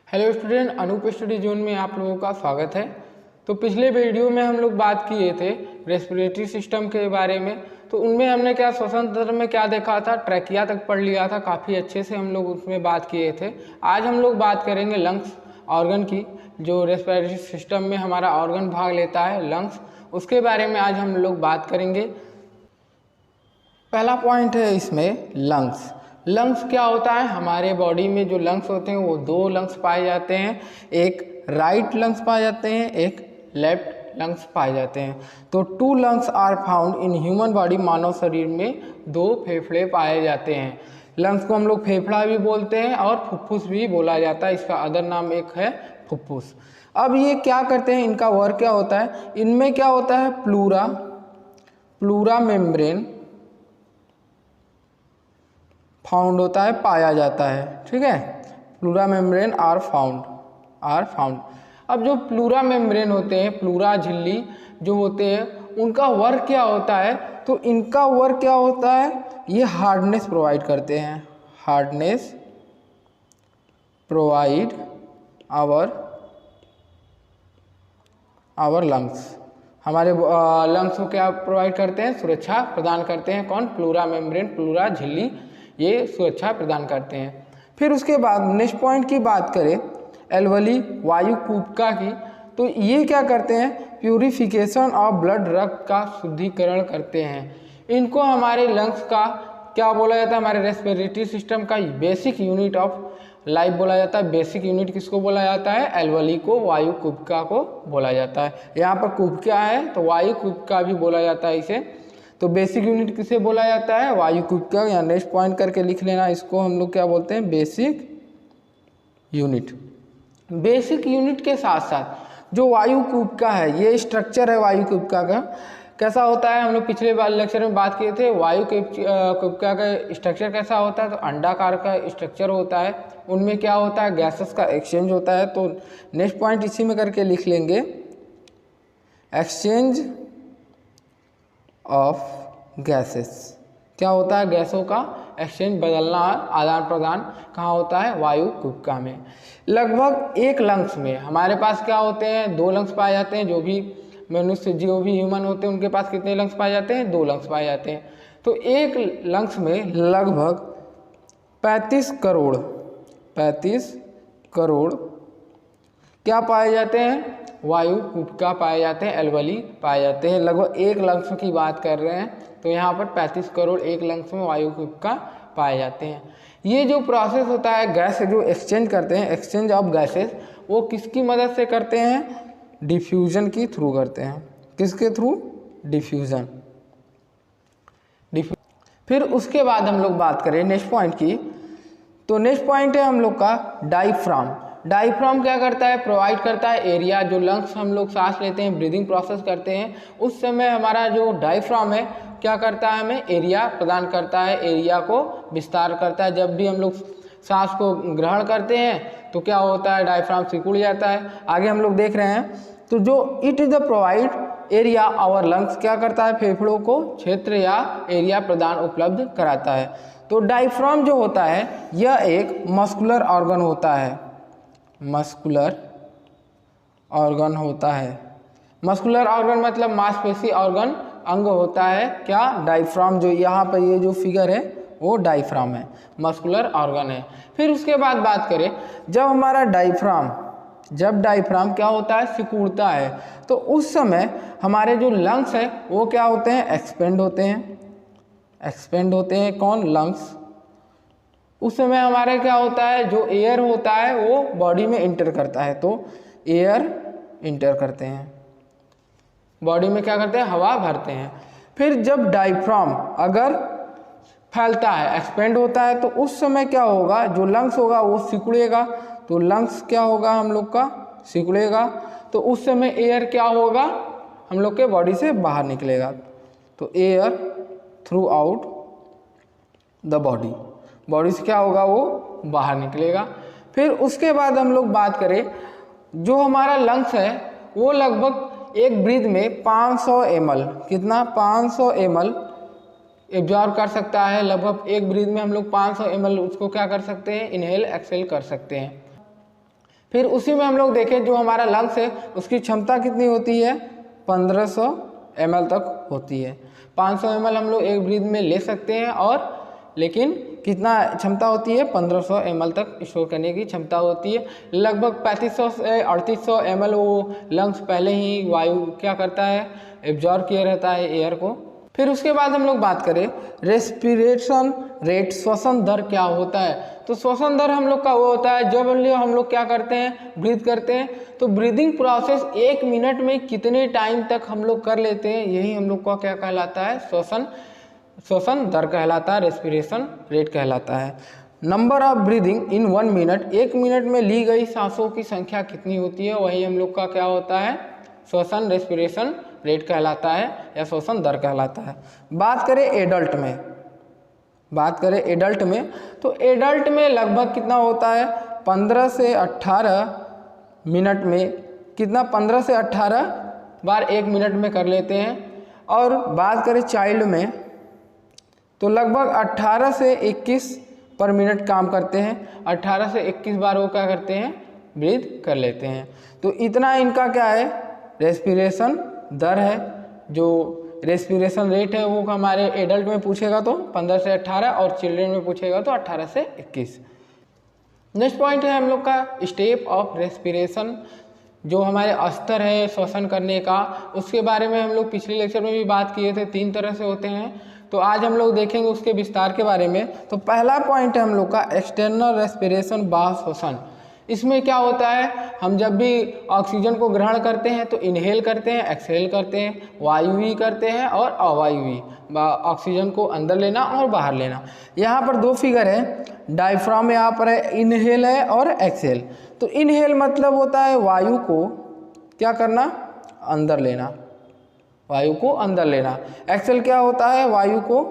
Hello student, Anoop study zone में आप लोगों का स्वागत है। तो पिछले वीडियो में हम लोग बात किए थे रेस्पिरेटरी सिस्टम के बारे में। तो उनमें हमने क्या श्वसन तंत्र में क्या देखा था, ट्रैकिया तक पढ़ लिया था, काफ़ी अच्छे से हम लोग उसमें बात किए थे। आज हम लोग बात करेंगे लंग्स ऑर्गन की, जो रेस्पिरेटरी सिस्टम में हमारा ऑर्गन भाग लेता है लंग्स, उसके बारे में आज हम लोग बात करेंगे। पहला पॉइंट है इसमें लंग्स। लंग्स क्या होता है, हमारे बॉडी में जो लंग्स होते हैं वो दो लंग्स पाए जाते हैं, एक राइट लंग्स पाए जाते हैं, एक लेफ्ट लंग्स पाए जाते हैं। तो 2 lungs are found in human body, मानव शरीर में 2 फेफड़े पाए जाते हैं। लंग्स को हम लोग फेफड़ा भी बोलते हैं और फुफ्फुस भी बोला जाता है, इसका अदर नाम एक है फुफ्फुस। अब ये क्या करते हैं, इनका वर्क क्या होता है, इनमें क्या होता है प्लूरा मेम्ब्रेन फाउंड होता है, पाया जाता है, ठीक है। Pleura membrane are found. अब जो प्लूरा मेम्ब्रेन होते हैं, प्लूरा झिल्ली जो होते हैं, उनका वर्क क्या होता है, तो इनका वर्क क्या होता है, ये हार्डनेस प्रोवाइड करते हैं, हार्डनेस प्रोवाइड आवर लंग्स। हमारे लंग्स को क्या प्रोवाइड करते हैं, सुरक्षा प्रदान करते हैं। कौन, प्लूरा मेम्ब्रेन, प्लूरा झिल्ली, ये सुरक्षा प्रदान करते हैं। फिर उसके बाद नेक्स्ट पॉइंट की बात करें एल्वली वायु कूपका की, तो ये क्या करते हैं, प्यूरिफिकेशन ऑफ ब्लड, रक्त का शुद्धिकरण करते हैं। इनको हमारे लंग्स का क्या बोला जाता है, हमारे रेस्पिरेटरी सिस्टम का बेसिक यूनिट ऑफ लाइफ बोला जाता है। बेसिक यूनिट किसको बोला जाता है, एल्वली को, वायु कूपका को बोला जाता है। यहाँ पर कूपका है तो वायु कूपका भी बोला जाता है इसे। तो बेसिक यूनिट किसे बोला जाता है, वायु कूपका। या नेक्स्ट पॉइंट करके लिख लेना, इसको हम लोग क्या बोलते हैं, बेसिक यूनिट। बेसिक यूनिट के साथ साथ जो वायु कूपका है, ये स्ट्रक्चर है वायु कूपका का, कैसा होता है, हम लोग पिछले बार लेक्चर में बात किए थे। वायु कूपका का स्ट्रक्चर कैसा होता है, तो अंडाकार का स्ट्रक्चर होता है। उनमें क्या होता है, गैसेस का एक्सचेंज होता है। तो नेक्स्ट पॉइंट इसी में करके लिख लेंगे, एक्सचेंज ऑफ गैसेस। क्या होता है, गैसों का एक्सचेंज, बदलना, आदान प्रदान कहाँ होता है, वायु कूपका में। लगभग एक लंग्स में हमारे पास क्या होते हैं, 2 लंग्स पाए जाते हैं। जो भी मनुष्य, जो भी ह्यूमन होते हैं, उनके पास कितने लंग्स पाए जाते हैं, 2 लंग्स पाए जाते हैं। तो एक लंग्स में लगभग 35 करोड़ क्या पाए जाते हैं, वायु कूपका पाए जाते हैं, एल्वली पाए जाते हैं। लगभग एक लंग्स की बात कर रहे हैं, तो यहाँ पर 35 करोड़ एक लंग्स में वायु कूपका पाए जाते हैं। ये जो प्रोसेस होता है, गैस जो एक्सचेंज करते हैं, एक्सचेंज ऑफ गैसेस, वो किसकी मदद से करते हैं, डिफ्यूजन की थ्रू करते हैं। किसके थ्रू, डिफ्यूजन। फिर उसके बाद हम लोग बात करें नेक्स्ट पॉइंट की, तो नेक्स्ट पॉइंट है हम लोग का डायफ्राम। डायफ्राम क्या करता है, प्रोवाइड करता है एरिया। जो लंग्स हम लोग सांस लेते हैं, ब्रीदिंग प्रोसेस करते हैं, उस समय हमारा जो डायफ्राम है क्या करता है, हमें एरिया प्रदान करता है, एरिया को विस्तार करता है। जब भी हम लोग सांस को ग्रहण करते हैं तो क्या होता है, डायफ्राम सिकुड़ जाता है। आगे हम लोग देख रहे हैं, तो जो it is the provide area our lungs, क्या करता है, फेफड़ों को क्षेत्र या एरिया प्रदान उपलब्ध कराता है। तो डायफ्राम जो होता है, यह एक मस्कुलर ऑर्गन होता है, मस्कुलर ऑर्गन होता है। मस्कुलर ऑर्गन मतलब मांसपेशी ऑर्गन, अंग होता है क्या, डायफ्राम। जो यहाँ पर ये जो फिगर है वो डायफ्राम है, मस्कुलर ऑर्गन है। फिर उसके बाद बात करें, जब हमारा डायफ्राम क्या होता है, सिकुड़ता है, तो उस समय हमारे जो लंग्स है वो क्या होते हैं, एक्सपेंड होते हैं। कौन, लंग्स। उस समय हमारे क्या होता है, जो एयर होता है वो बॉडी में इंटर करता है, तो एयर इंटर करते हैं, बॉडी में क्या करते हैं, हवा भरते हैं। फिर जब डायफ्राम अगर फैलता है, एक्सपेंड होता है, तो उस समय क्या होगा, जो लंग्स होगा वो सिकुड़ेगा। तो लंग्स क्या होगा, हम लोग का सिकुड़ेगा, तो उस समय एयर क्या होगा, हम लोग के बॉडी से बाहर निकलेगा। तो air through out the body से क्या होगा, वो बाहर निकलेगा। फिर उसके बाद हम लोग बात करें, जो हमारा लंग्स है वो लगभग एक ब्रीथ में 500 ml, कितना, 500 ml एब्जॉर्ब कर सकता है। लगभग एक ब्रीथ में हम लोग 500 ml उसको क्या कर सकते हैं, इनहेल एक्सेल कर सकते हैं। फिर उसी में हम लोग देखें जो हमारा लंग्स है उसकी क्षमता कितनी होती है, 1500 ml तक होती है। 500 ml हम लोग एक ब्रीथ में ले सकते हैं, और लेकिन कितना क्षमता होती है, 1500 ml तक स्टोर करने की क्षमता होती है। लगभग 3500 से 3800 ml वो लंग्स पहले ही वायु क्या करता है, एब्जॉर्ब किया रहता है एयर को। फिर उसके बाद हम लोग बात करें रेस्पिरेशन रेट, श्वसन दर क्या होता है। तो श्वसन दर हम लोग का वो होता है जब हम लोग क्या करते हैं, ब्रीथ करते हैं, तो ब्रीदिंग प्रोसेस 1 मिनट में कितने टाइम तक हम लोग कर लेते हैं, यही हम लोग का क्या कहलाता है, श्वसन दर कहलाता है, रेस्पिरेशन रेट कहलाता है। Number of breathing in 1 minute, 1 minute में ली गई सांसों की संख्या कितनी होती है, वही हम लोग का क्या होता है, श्वसन रेस्पिरेशन रेट कहलाता है या श्वसन दर कहलाता है। बात करें एडल्ट में, तो एडल्ट में लगभग कितना होता है, 15 से 18 मिनट में कितना, 15 से 18 बार 1 मिनट में कर लेते हैं। और बात करें चाइल्ड में, तो लगभग 18 से 21 पर मिनट काम करते हैं, 18 से 21 बार वो क्या करते हैं, ब्रीथ कर लेते हैं। तो इतना इनका क्या है, रेस्पिरेशन दर है। जो रेस्पिरेशन रेट है वो हमारे एडल्ट में पूछेगा तो 15 से 18 और चिल्ड्रन में पूछेगा तो 18 से 21। नेक्स्ट पॉइंट है हम लोग का स्टेप ऑफ रेस्पिरेशन, जो हमारे स्तर है श्वसन करने का, उसके बारे में हम लोग पिछले लेक्चर में भी बात किए थे। 3 तरह से होते हैं, तो आज हम लोग देखेंगे उसके विस्तार के बारे में। तो पहला पॉइंट है हम लोग का एक्सटर्नल रेस्पिरेशन, बाह्य श्वसन। इसमें क्या होता है, हम जब भी ऑक्सीजन को ग्रहण करते हैं तो इनहेल करते हैं, एक्सहेल करते हैं, वायुवी करते हैं और अवायुवी, ऑक्सीजन को अंदर लेना और बाहर लेना। यहाँ पर 2 फिगर है, डायफ्राम यहाँ पर है, इनहेल है और एक्सहेल। तो इनहेल मतलब होता है वायु को क्या करना, अंदर लेना, वायु को अंदर लेना। एक्सहेल क्या होता है, वायु को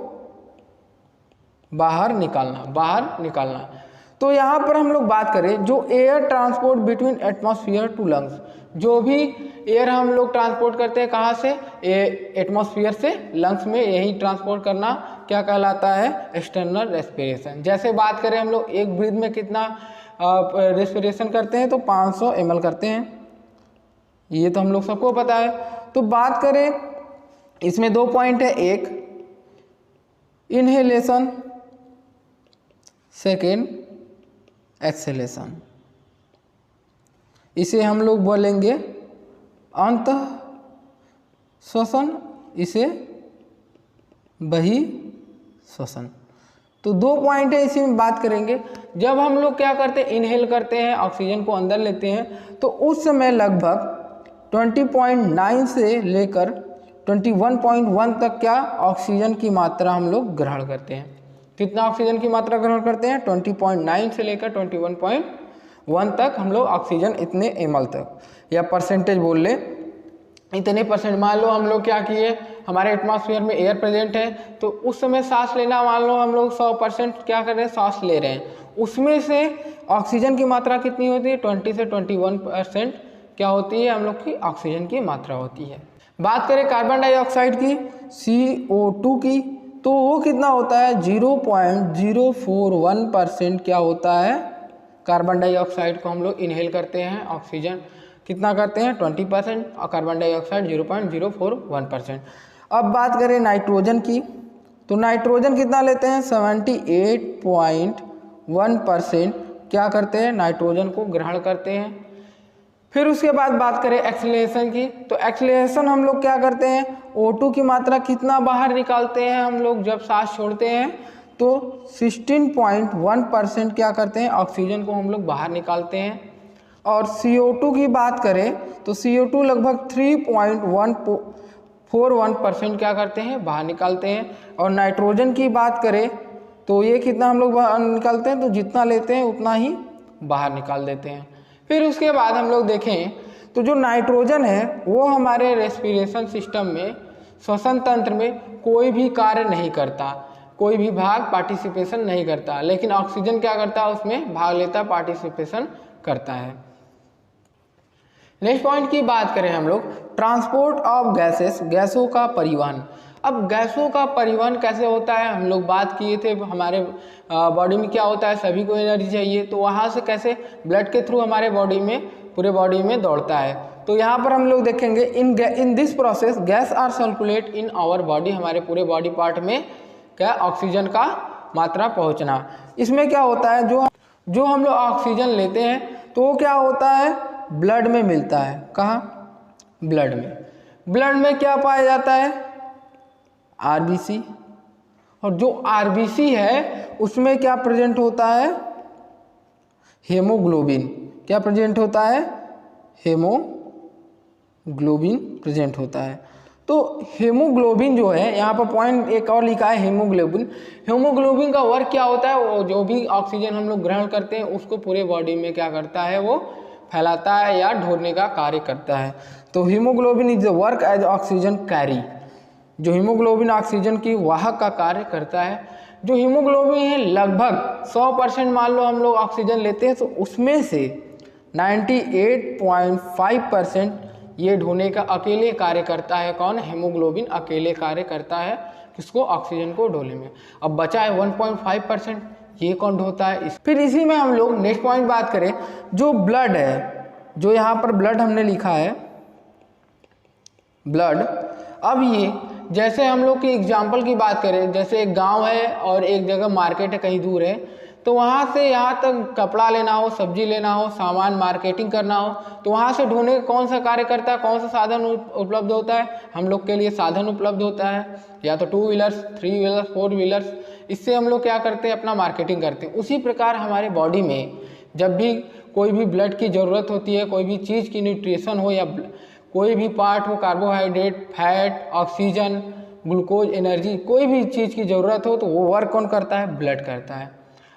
बाहर निकालना। तो यहाँ पर हम लोग बात करें जो air transport between atmosphere to lungs, जो भी एयर हम लोग ट्रांसपोर्ट करते हैं कहाँ से, एटमॉस्फेयर से लंग्स में, यही ट्रांसपोर्ट करना क्या कहलाता है, एक्सटर्नल रेस्पिरेशन। जैसे बात करें हम लोग एक ब्रीथ में कितना रेस्पिरेशन करते हैं, तो 500 ml करते हैं, ये तो हम लोग सबको पता है। तो बात करें इसमें 2 पॉइंट है, एक इनहेलेशन, सेकेंड एक्सेलेशन। इसे हम लोग बोलेंगे अंत श्वसन, इसे बहि श्वसन। तो 2 पॉइंट है, इसी में बात करेंगे। जब हम लोग क्या करते हैं, इनहेल करते हैं, ऑक्सीजन को अंदर लेते हैं, तो उस समय लगभग 20.9 से लेकर 21.1 तक क्या ऑक्सीजन की मात्रा हम लोग ग्रहण करते हैं। कितना ऑक्सीजन की मात्रा ग्रहण करते हैं, 20.9 से लेकर 21.1 तक हम लोग ऑक्सीजन, इतने ml तक, या परसेंटेज बोल ले, इतने परसेंट। मान लो हम लोग क्या किए, हमारे एटमॉस्फेयर में एयर प्रेजेंट है, तो उस समय सांस लेना, मान लो हम लोग 100% क्या कर रहे हैं, सांस ले रहे हैं, उसमें से ऑक्सीजन की मात्रा कितनी होती है, 20 से 21% क्या होती है, हम लोग की ऑक्सीजन की मात्रा होती है। बात करें कार्बन डाइऑक्साइड की, CO2 की, तो वो कितना होता है, 0.041% क्या होता है, कार्बन डाइऑक्साइड को हम लोग इनहेल करते हैं, ऑक्सीजन कितना करते हैं, 20%, और कार्बन डाइऑक्साइड 0.041%। अब बात करें नाइट्रोजन की, तो नाइट्रोजन कितना लेते हैं, 78.1% क्या करते हैं, नाइट्रोजन को ग्रहण करते हैं। फिर उसके बाद बात करें एक्सेलरेशन की, तो एक्सेलरेशन हम लोग क्या करते हैं, O2 की मात्रा कितना बाहर निकालते हैं हम लोग जब सांस छोड़ते हैं, तो 16.1% क्या करते हैं, ऑक्सीजन को हम लोग बाहर निकालते हैं। और CO2 की बात करें तो CO2 लगभग 3.141% क्या करते हैं, बाहर निकालते हैं। और नाइट्रोजन की बात करें तो ये कितना हम लोग बाहर निकालते हैं, तो जितना लेते हैं उतना ही बाहर निकाल देते हैं। फिर उसके बाद हम लोग देखें तो जो नाइट्रोजन है वो हमारे रेस्पिरेशन सिस्टम में, श्वसन तंत्र में कोई भी कार्य नहीं करता, कोई भी भाग पार्टिसिपेशन नहीं करता, लेकिन ऑक्सीजन क्या करता है, उसमें भाग लेता, पार्टिसिपेशन करता है। नेक्स्ट पॉइंट की बात करें हम लोग, ट्रांसपोर्ट ऑफ गैसेस, गैसों का परिवहन। अब गैसों का परिवहन कैसे होता है, हम लोग बात किए थे हमारे बॉडी में क्या होता है, सभी को एनर्जी चाहिए, तो वहाँ से कैसे ब्लड के थ्रू हमारे बॉडी में पूरे बॉडी में दौड़ता है। तो यहाँ पर हम लोग देखेंगे in this process gas are circulate in our body, हमारे पूरे बॉडी पार्ट में क्या ऑक्सीजन का मात्रा पहुँचना। इसमें क्या होता है, जो हम लोग ऑक्सीजन लेते हैं तो वो क्या होता है, ब्लड में मिलता है। कहाँ, ब्लड में। ब्लड में क्या पाया जाता है, आरबीसी, और जो आरबीसी है उसमें क्या प्रेजेंट होता है, हेमोग्लोबिन। क्या प्रेजेंट होता है, हेमोग्लोबिन प्रेजेंट होता है। तो हेमोग्लोबिन जो है, यहाँ पर पॉइंट एक और लिखा है हेमोग्लोबिन। हेमोग्लोबिन का वर्क क्या होता है, वो जो भी ऑक्सीजन हम लोग ग्रहण करते हैं उसको पूरे बॉडी में क्या करता है, वो फैलाता है या ढोने का कार्य करता है। तो haemoglobin is the work as oxygen carry, जो हीमोग्लोबिन ऑक्सीजन की वाहक का कार्य करता है। जो हीमोग्लोबिन है लगभग 100% मान लो हम लोग ऑक्सीजन लेते हैं तो उसमें से 98.5% ये ढोने का अकेले कार्य करता है। कौन, हेमोग्लोबिन अकेले कार्य करता है किसको, ऑक्सीजन को ढोने में। अब बचा है 1.5%, ये कौन ढोता है। फिर इसी में हम लोग नेक्स्ट पॉइंट बात करें, जो ब्लड है, जो यहाँ पर ब्लड हमने लिखा है ब्लड। अब ये जैसे हम लोग की एग्जाम्पल की बात करें, जैसे एक गांव है और एक जगह मार्केट है कहीं दूर है, तो वहाँ से यहाँ तक कपड़ा लेना हो, सब्जी लेना हो, सामान मार्केटिंग करना हो, तो वहाँ से ढोने का कौन सा कार्य करता है, कौन सा साधन उपलब्ध होता है, हम लोग के लिए साधन उपलब्ध होता है, या तो 2 व्हीलर्स, 3 व्हीलर्स, 4 व्हीलर्स। इससे हम लोग क्या करते हैं, अपना मार्केटिंग करते हैं। उसी प्रकार हमारे बॉडी में जब भी कोई भी ब्लड की ज़रूरत होती है, कोई भी चीज़ की न्यूट्रिशन हो या कोई भी पार्ट हो, carbohydrate, fat, oxygen, glucose, energy, कोई भी चीज़ की ज़रूरत हो तो वो वर्क कौन करता है, ब्लड करता है।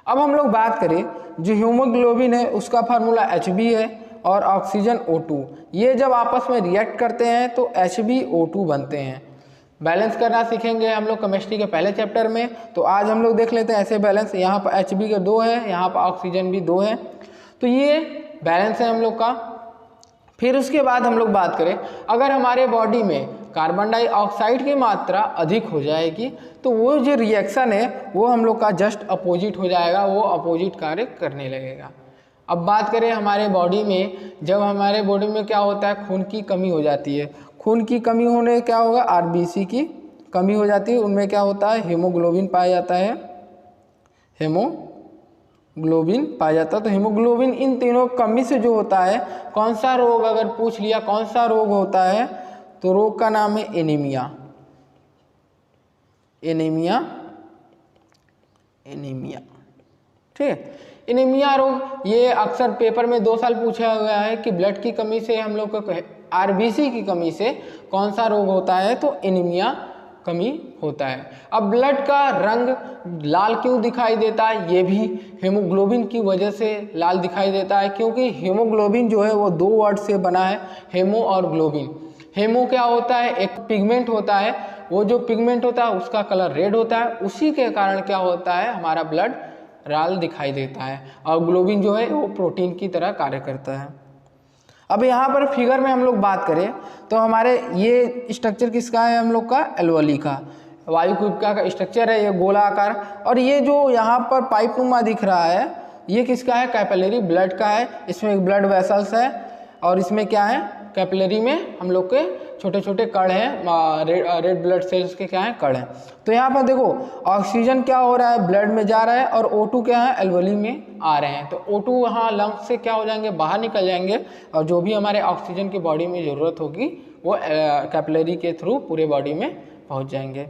अब हम लोग बात करें, जो हीमोग्लोबिन है उसका फार्मूला Hb है और ऑक्सीजन O2, ये जब आपस में रिएक्ट करते हैं तो HbO2 बनते हैं। बैलेंस करना सीखेंगे हम लोग केमिस्ट्री के पहले चैप्टर में, तो आज हम लोग देख लेते हैं ऐसे बैलेंस। यहाँ पर Hb के 2 है, यहाँ पर ऑक्सीजन भी 2 है, तो ये बैलेंस है हम लोग का। फिर उसके बाद हम लोग बात करें, अगर हमारे बॉडी में कार्बन डाइऑक्साइड की मात्रा अधिक हो जाएगी तो वो जो रिएक्शन है वो हम लोग का जस्ट अपोजिट हो जाएगा, वो अपोजिट कार्य करने लगेगा। अब बात करें हमारे बॉडी में, जब हमारे बॉडी में क्या होता है, खून की कमी हो जाती है। खून की कमी होने क्या होगा, आरबीसी की कमी हो जाती है, उनमें क्या होता है, हीमोग्लोबिन पाया जाता है, हीमोग्लोबिन पाया जाता है। तो हीमोग्लोबिन इन तीनों कमी से जो होता है, कौन सा रोग अगर पूछ लिया कौन सा रोग होता है, तो रोग का नाम है एनीमिया। एनीमिया, एनीमिया, ठीक है। एनीमिया रोग ये अक्सर पेपर में 2 साल पूछा गया है कि ब्लड की कमी से हम लोग को, आरबीसी की कमी से कौन सा रोग होता है, तो एनीमिया कमी होता है। अब ब्लड का रंग लाल क्यों दिखाई देता है, ये भी हीमोग्लोबिन की वजह से लाल दिखाई देता है, क्योंकि हीमोग्लोबिन जो है वो 2 वर्ड से बना है, हेमो और ग्लोबिन। हेमो क्या होता है, एक पिगमेंट होता है, वो जो पिगमेंट होता है उसका कलर रेड होता है, उसी के कारण क्या होता है, हमारा ब्लड लाल दिखाई देता है। और ग्लोबिन जो है वो प्रोटीन की तरह कार्य करता है। अब यहाँ पर फिगर में हम लोग बात करें तो हमारे ये स्ट्रक्चर किसका है, हम लोग का एल्वेली का, वायुकुपिका का स्ट्रक्चर है, ये गोलाकार। और ये जो यहाँ पर पाइपनुमा दिख रहा है ये किसका है, कैपिलरी ब्लड का है। इसमें एक ब्लड वेसल्स है और इसमें क्या है, कैपिलरी में हम लोग के छोटे छोटे कण हैं, रेड ब्लड सेल्स के क्या हैं, कण हैं। तो यहाँ पर देखो ऑक्सीजन क्या हो रहा है, ब्लड में जा रहा है, और O2 क्या है, एल्वेली में आ रहे हैं। तो O2 वहाँ लंग्स से क्या हो जाएंगे, बाहर निकल जाएंगे, और जो भी हमारे ऑक्सीजन की बॉडी में ज़रूरत होगी वो कैपिलरी के थ्रू पूरे बॉडी में पहुँच जाएंगे।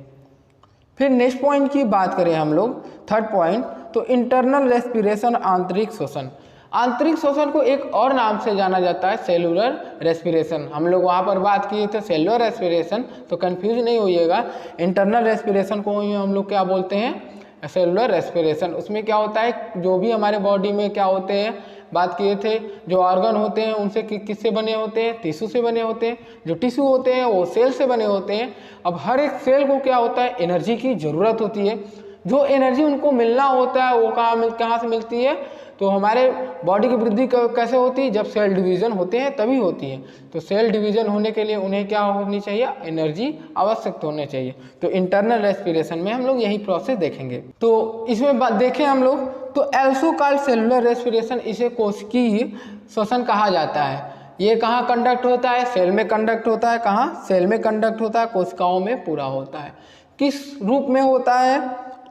फिर नेक्स्ट पॉइंट की बात करें हम लोग, थर्ड पॉइंट, तो इंटरनल रेस्पिरेशन, आंतरिक श्वसन। आंतरिक श्वसन को एक और नाम से जाना जाता है सेलुलर रेस्पिरेशन। हम लोग वहाँ पर बात किए थे सेलुलर रेस्पिरेशन, तो कंफ्यूज नहीं होइएगा। इंटरनल रेस्पिरेशन को हम लोग क्या बोलते हैं, सेलुलर रेस्पिरेशन। उसमें क्या होता है, जो भी हमारे बॉडी में क्या होते हैं, बात किए थे जो ऑर्गन होते हैं उनसे किससे बने होते हैं, टिश्यू से बने होते हैं। जो टिश्यू होते हैं वो सेल से बने होते हैं। अब हर एक सेल को क्या होता है, एनर्जी की ज़रूरत होती है। जो एनर्जी उनको मिलना होता है वो कहाँ से मिलती है, तो हमारे बॉडी की वृद्धि कैसे होती है, जब सेल डिवीज़न होते हैं तभी होती है। तो सेल डिवीज़न होने के लिए उन्हें क्या होनी चाहिए, एनर्जी आवश्यक होनी चाहिए। तो इंटरनल रेस्पिरेशन में हम लोग यही प्रोसेस देखेंगे। तो इसमें देखें हम लोग, तो एल्सो कॉल्ड सेलुलर रेस्पिरेशन, इसे कोशिकीय श्वसन कहा जाता है। ये कहाँ कंडक्ट होता है, सेल में कंडक्ट होता है। कहाँ, सेल में कंडक्ट होता है, कोशिकाओं में पूरा होता है। किस रूप में होता है,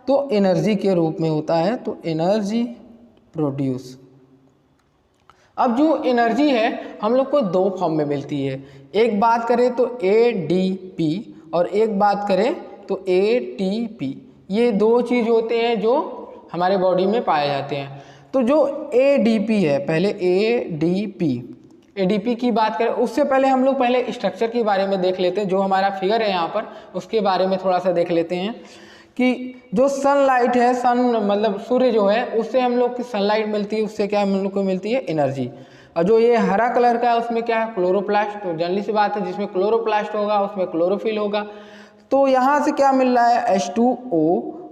तो एनर्जी के रूप में होता है, तो एनर्जी प्रोड्यूस। अब जो एनर्जी है हम लोग को दो फॉर्म में मिलती है, एक बात करें तो ADP और एक बात करें तो ATP। ये दो चीज़ होते हैं जो हमारे बॉडी में पाए जाते हैं। तो जो ADP है, पहले ADP की बात करें, उससे पहले हम लोग पहले स्ट्रक्चर के बारे में देख लेते हैं। जो हमारा फिगर है यहाँ पर उसके बारे में थोड़ा सा देख लेते हैं कि जो सनलाइट है, सन मतलब सूर्य जो है, उससे हम लोग की सनलाइट मिलती है, उससे क्या हम लोग को मिलती है, एनर्जी। और जो ये हरा कलर का है उसमें क्या है, क्लोरोप्लास्ट। तो जनरली सी बात है, जिसमें क्लोरोप्लास्ट होगा उसमें क्लोरोफिल होगा। तो यहाँ से क्या मिल रहा है, H2O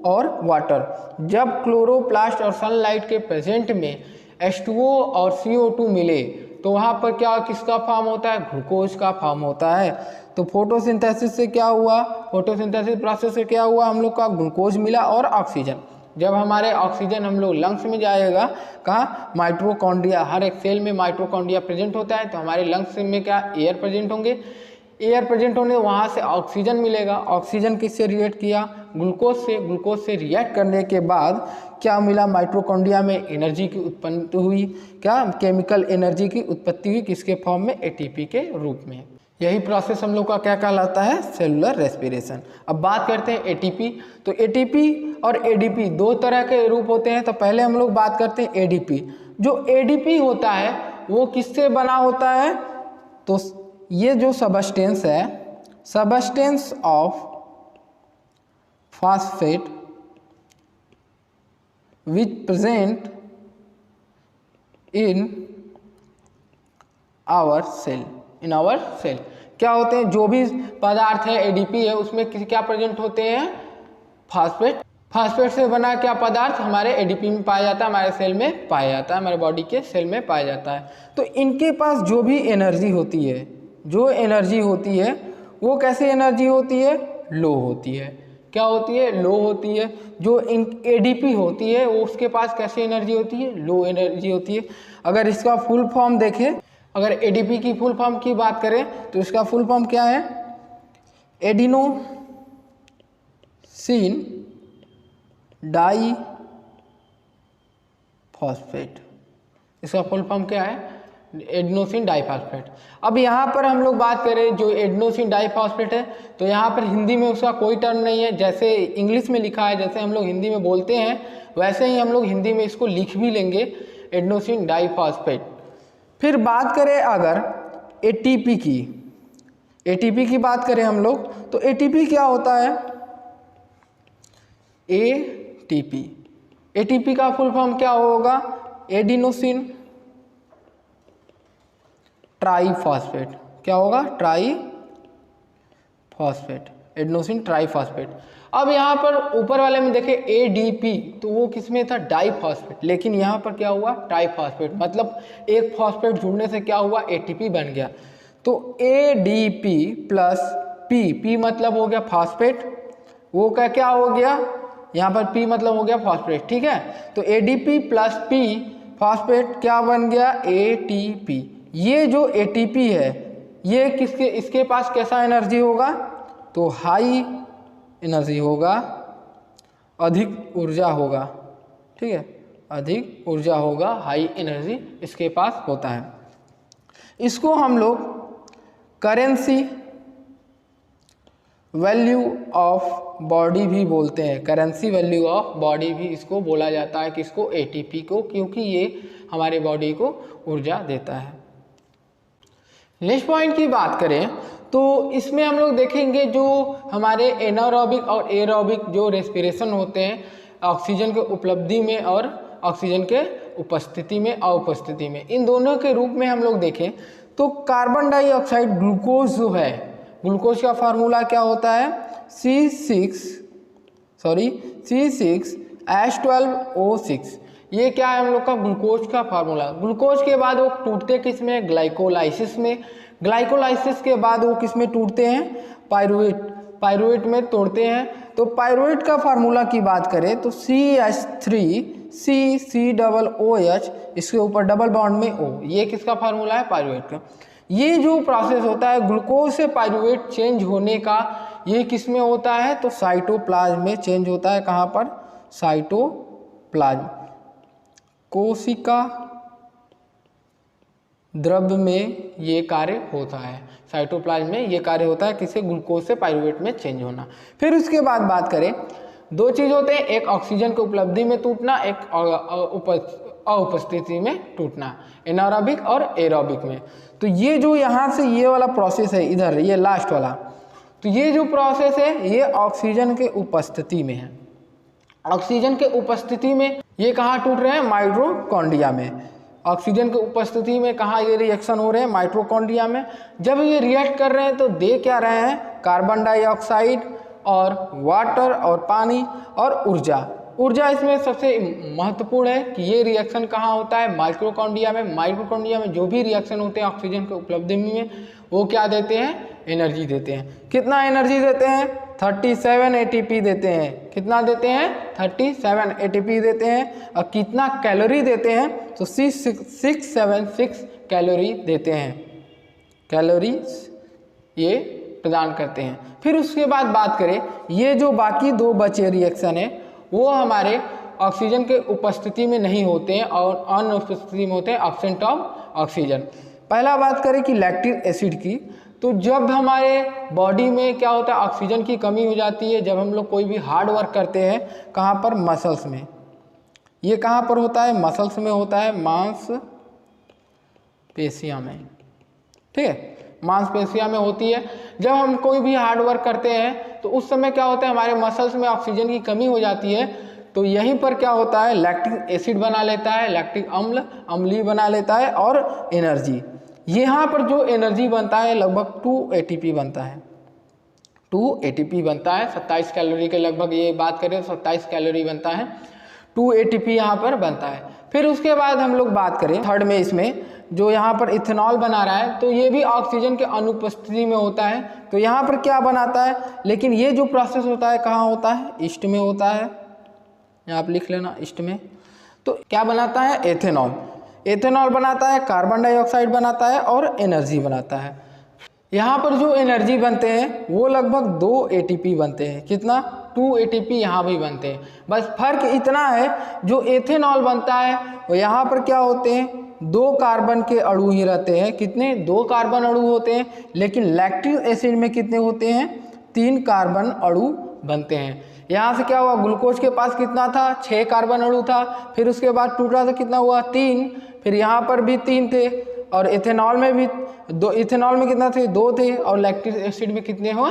और वाटर। जब क्लोरोप्लास्ट और सनलाइट के प्रेजेंट में H2O और CO2 मिले तो वहाँ पर क्या, किसका फॉर्म होता है, ग्लूकोज का फॉर्म होता है। तो फोटोसिंथेसिस से क्या हुआ, फोटोसिंथेसिस प्रोसेस से क्या हुआ, हम लोग का ग्लूकोज मिला और ऑक्सीजन। जब हमारे ऑक्सीजन हम लोग लंग्स में जाएगा, कहाँ, माइटोकॉन्ड्रिया, हर एक सेल में माइटोकॉन्ड्रिया प्रेजेंट होता है। तो हमारे लंग्स में क्या, एयर प्रेजेंट होंगे, एयर प्रेजेंट होने वहाँ से ऑक्सीजन मिलेगा। ऑक्सीजन किससे रिएक्ट किया, ग्लूकोज से। ग्लूकोज से रिएक्ट करने के बाद क्या मिला, माइटोकॉन्ड्रिया में एनर्जी की उत्पत्ति हुई। क्या, केमिकल एनर्जी की उत्पत्ति हुई, किसके फॉर्म में, ATP के रूप में। यही प्रोसेस हम लोग का क्या कहलाता है, सेलुलर रेस्पिरेशन। अब बात करते हैं ATP। तो ATP और ADP दो तरह के रूप होते हैं। तो पहले हम लोग बात करते हैं ADP। जो ADP होता है वो किससे बना होता है, तो ये जो सबस्टेंस है, substance of phosphate which present in our cell, in our cell. क्या होते हैं, जो भी पदार्थ है ADP है उसमें क्या प्रेजेंट होते हैं, फॉस्फेट। फॉस्फेट से बना क्या पदार्थ हमारे ADP में पाया जाता है, हमारे सेल में पाया जाता है, हमारे बॉडी के सेल में पाया जाता है। तो इनके पास जो भी एनर्जी होती है, जो एनर्जी होती है वो कैसी एनर्जी होती है, लो होती है। क्या होती है, लो होती है। जो ADP होती है वो उसके पास कैसी एनर्जी होती है, लो एनर्जी होती है। अगर इसका फुल फॉर्म देखें, अगर ADP की फुल फॉर्म की बात करें तो इसका फुल फॉर्म क्या है, एडिनोसिन डाई फॉस्फेट। इसका फुल फॉर्म क्या है, एडिनोसिन डाइफॉस्फेट। अब यहाँ पर हम लोग बात करें जो एडिनोसिन डाइफॉस्फेट है, तो यहाँ पर हिंदी में उसका कोई टर्म नहीं है। जैसे इंग्लिश में लिखा है, जैसे हम लोग हिंदी में बोलते हैं, वैसे ही हम लोग हिंदी में इसको लिख भी लेंगे, एडिनोसिन डाइफॉस्फेट। फिर बात करें अगर ATP की, ATP की बात करें हम लोग, तो ATP क्या होता है, ATP का फुल फॉर्म क्या होगा, एडिनोसिन ट्राइफॉस्फेट। क्या होगा, ट्राइफॉस्फेट, एडिनोसिन ट्राइफॉस्फेट। अब यहाँ पर ऊपर वाले में देखें ADP, तो वो किसमें था, डाइफॉस्फेट, लेकिन यहाँ पर क्या हुआ, ट्राइफॉस्फेट। मतलब एक फॉस्फेट जुड़ने से क्या हुआ, ATP बन गया। तो ADP प्लस P मतलब हो गया फॉस्फेट, वो क्या हो गया, यहाँ पर P मतलब हो गया फॉस्फेट, ठीक है। तो ADP प्लस P फॉस्फेट क्या बन गया, ATP। ये जो ATP है ये इसके पास कैसा एनर्जी होगा, तो हाई एनर्जी होगा, अधिक ऊर्जा होगा, ठीक है, अधिक ऊर्जा होगा, हाई एनर्जी इसके पास होता है। इसको हम लोग करेंसी वैल्यू ऑफ बॉडी भी बोलते हैं, करेंसी वैल्यू ऑफ बॉडी भी इसको बोला जाता है, किसको, ATP को, क्योंकि ये हमारे बॉडी को ऊर्जा देता है। नेक्स्ट पॉइंट की बात करें तो इसमें हम लोग देखेंगे जो हमारे एनारोबिक और एरोबिक जो रेस्पिरेशन होते हैं, ऑक्सीजन के उपलब्धि में और ऑक्सीजन के उपस्थिति में, अनुपस्थिति में, इन दोनों के रूप में हम लोग देखें तो कार्बन डाइऑक्साइड, ग्लूकोज जो है, ग्लूकोज का फार्मूला क्या होता है, C6H12O6। ये क्या है हम लोग का ग्लूकोज का फार्मूला। ग्लूकोज के बाद वो टूटते किस में, ग्लाइकोलाइसिस में। ग्लाइकोलाइसिस के बाद वो किस में टूटते हैं, पायरुवेट में तोड़ते हैं। तो पायरुवेट का फार्मूला की बात करें तो CH3CCOOH, इसके ऊपर डबल बॉन्ड में O, ये किसका फार्मूला है, पायरुवेट का। ये जो प्रोसेस होता है ग्लूकोज से पायरुवेट चेंज होने का, ये किस में होता है, तो साइटोप्लाज्म में चेंज होता है। कहाँ पर, साइटोप्लाज्म, कोशिका द्रव्य में ये कार्य होता है। साइटोप्लाज्म में ये कार्य होता है किसे, ग्लूकोज से पायरुवेट में चेंज होना। फिर उसके बाद बात करें, दो चीज होते हैं, एक ऑक्सीजन की उपलब्धि में टूटना, एक अनुपस्थिति में टूटना, एनारोबिक और एरोबिक में। तो ये जो यहाँ से ये वाला प्रोसेस है इधर, ये लास्ट वाला, तो ये जो प्रोसेस है ये ऑक्सीजन के उपस्थिति में है। ऑक्सीजन के उपस्थिति में ये कहाँ टूट रहे हैं, माइटोकॉन्ड्रिया में। ऑक्सीजन की उपस्थिति में कहाँ ये रिएक्शन हो रहे हैं, माइटोकॉन्ड्रिया में। जब ये रिएक्ट कर रहे हैं तो दे क्या रहे हैं, कार्बन डाइऑक्साइड और वाटर और पानी और ऊर्जा। ऊर्जा इसमें सबसे महत्वपूर्ण है कि ये रिएक्शन कहाँ होता है, माइटोकॉन्ड्रिया में। माइटोकॉन्ड्रिया में जो भी रिएक्शन होते हैं ऑक्सीजन के उपलब्धि में, वो क्या देते हैं, एनर्जी देते हैं। कितना एनर्जी देते हैं, 37 ATP देते हैं। कितना देते हैं, 37 ATP देते हैं। और कितना कैलोरी देते हैं, तो 676 कैलोरी देते हैं, कैलोरीज ये प्रदान करते हैं। फिर उसके बाद बात करें, ये जो बाकी दो बचे रिएक्शन है वो हमारे ऑक्सीजन के उपस्थिति में नहीं होते हैं और अनुपस्थिति में होते हैं, एब्सेंट ऑफ ऑक्सीजन। पहला बात करें कि लैक्टिक एसिड की, तो जब हमारे बॉडी में क्या होता है, ऑक्सीजन की कमी हो जाती है, जब हम लोग कोई भी हार्ड वर्क करते हैं, कहाँ पर, मसल्स में। ये कहाँ पर होता है, मसल्स में होता है, मांसपेशियाँ में, ठीक है, मांसपेशियाँ में होती है। जब हम कोई भी हार्ड वर्क करते हैं तो उस समय क्या होता है, हमारे मसल्स में ऑक्सीजन की कमी हो जाती है। तो यहीं पर क्या होता है, लैक्टिक एसिड बना लेता है, लैक्टिक अम्ल अम्लीय बना लेता है और एनर्जी। यहाँ पर जो एनर्जी बनता है लगभग 2 ATP बनता है, 2 ATP बनता है। 27 कैलोरी के लगभग ये बात करें तो 27 कैलोरी बनता है, 2 ATP यहाँ पर बनता है। फिर उसके बाद हम लोग बात करें थर्ड में, इसमें जो यहाँ पर इथेनॉल बना रहा है, तो ये भी ऑक्सीजन के अनुपस्थिति में होता है। तो यहाँ पर क्या बनाता है, लेकिन ये जो प्रोसेस होता है कहाँ होता है, ईस्ट में होता है, यहाँ आप लिख लेना ईस्ट में। तो क्या बनाता है, एथेनॉल। एथेनॉल बनाता है, कार्बन डाइऑक्साइड बनाता है और एनर्जी बनाता है। यहाँ पर जो एनर्जी बनते हैं वो लगभग 2 ATP बनते हैं। कितना, 2 ATP यहाँ भी बनते हैं। बस फर्क इतना है, जो एथेनॉल बनता है वो यहाँ पर क्या होते हैं, 2 कार्बन के अणु ही रहते हैं। कितने, 2 कार्बन अणु होते हैं। लेकिन लैक्टिक एसिड में कितने होते हैं, 3 कार्बन अणु बनते हैं। यहाँ से क्या हुआ, ग्लूकोज के पास कितना था, 6 कार्बन अणु था। फिर उसके बाद टूटा तो कितना हुआ, 3। फिर यहाँ पर भी 3 थे और इथेनॉल में भी 2। इथेनॉल में कितना थे, 2 थे। और लैक्टिक एसिड में कितने हुआ,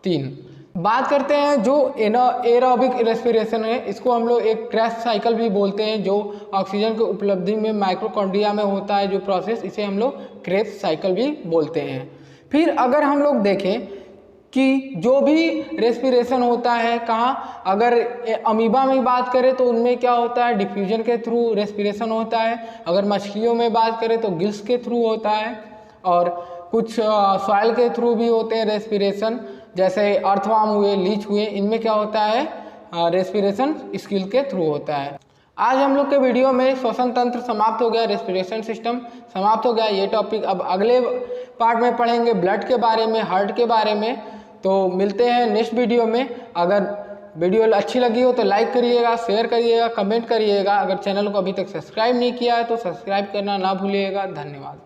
3। बात करते हैं जो एरोबिक रेस्पिरेशन है, इसको हम लोग एक क्रैश साइकिल भी बोलते हैं। जो ऑक्सीजन की उपलब्धि में माइटोकॉन्ड्रिया में होता है जो प्रोसेस, इसे हम लोग क्रैश साइकिल भी बोलते हैं। फिर अगर हम लोग देखें कि जो भी रेस्पिरेशन होता है कहाँ, अगर अमीबा में बात करें तो उनमें क्या होता है, डिफ्यूजन के थ्रू रेस्पिरेशन होता है। अगर मछलियों में बात करें तो गिल्स के थ्रू होता है। और कुछ सॉइल के थ्रू भी होते हैं रेस्पिरेशन, जैसे अर्थवार्म हुए, लीच हुए, इनमें क्या होता है, रेस्पिरेशन स्किल के थ्रू होता है। आज हम लोग के वीडियो में श्वसन तंत्र समाप्त हो गया, रेस्पिरेशन सिस्टम समाप्त हो गया ये टॉपिक। अब अगले पार्ट में पढ़ेंगे ब्लड के बारे में, हार्ट के बारे में। तो मिलते हैं नेक्स्ट वीडियो में। अगर वीडियो अच्छी लगी हो तो लाइक करिएगा, शेयर करिएगा, कमेंट करिएगा। अगर चैनल को अभी तक सब्सक्राइब नहीं किया है तो सब्सक्राइब करना ना भूलिएगा। धन्यवाद।